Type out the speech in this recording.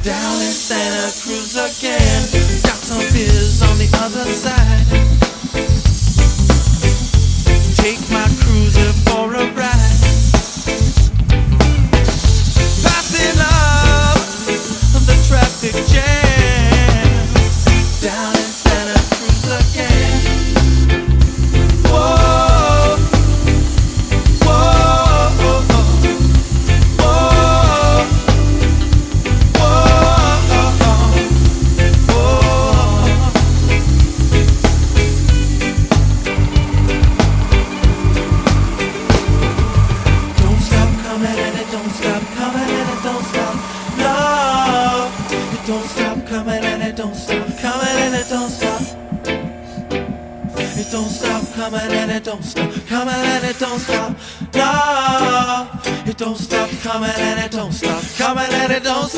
Down in Santa Cruz again. Got some beers on the other side. Take my cruiser for a ride. Passing up the traffic jam. Down in Santa Cruz again. Whoa, whoa, whoa, whoa, Don't stop coming and it don't stop coming and it don't stop. No, it don't stop coming and it don't stop coming and it don't stop. It don't stop coming and it don't stop coming and it don't stop. No, it don't stop coming and it don't stop coming and it don't stop.